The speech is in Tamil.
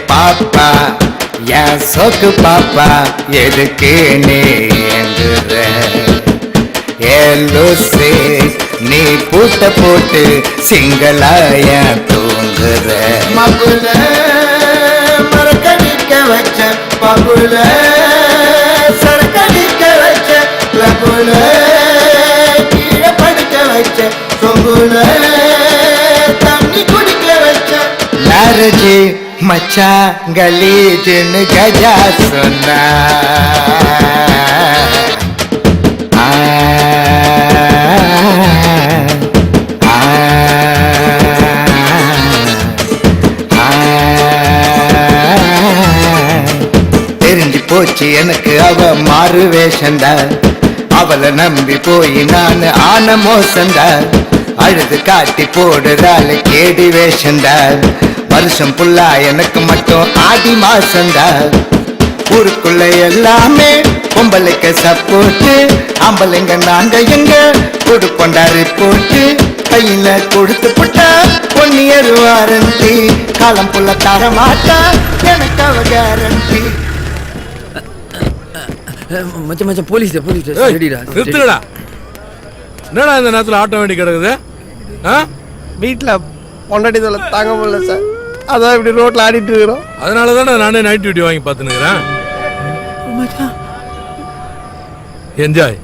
பாப்பா என் சொக்கு பாப்பா எதுக்கு நீங்குற ஏலூசே நீ பூட்ட போட்டு சிங்களாய தூங்குற மகுல மரக்கடிக்க வச்ச பகுல சரக்கடிக்க வச்ச லகுல கீழே படுக்க வச்ச சொங்குல தண்ணி குடிக்க வச்ச லாரஜி மச்சா கலீஜுன்னு கஜா சொன்னா தெரிஞ்சு போச்சு எனக்கு அவ மாறு வேஷந்தா அவளை நம்பி போய் நான் ஆன மோசந்தா அழுது காட்டி போடுறாள் கேடி வேஷந்தா வருஷம் புல்லா எனக்கு மட்டும் ஆடி மாசந்தா ஊருக்குள்ள எல்லாமே பொம்பளைக்கு சப்போர்ட்டு ஆம்பளைங்க நாங்க எங்க கொடுப்போண்டா ரிப்போர்ட்டு கையில கொடுத்து போட்டா 1 year வாரண்டி காலம் புள்ள தர மாட்டா எனக்கு அவ கேரண்டி. மச்சான் மச்சான் போலீஸ் நிறுத்துடா. என்னடா இந்த நேரத்தில் ஆட்ட வேண்டி கிடக்குது? வீட்டில் பொண்டாட்டி தொலை தாங்க முடியல சார், அதான் இப்படி ரோட்ல ஆடிட்டு இருக்கிறோம். அதனால தானே நானே நைட் டியூட்டி வாங்கி பார்த்துனுக்கிறேன். என்ஜாய்.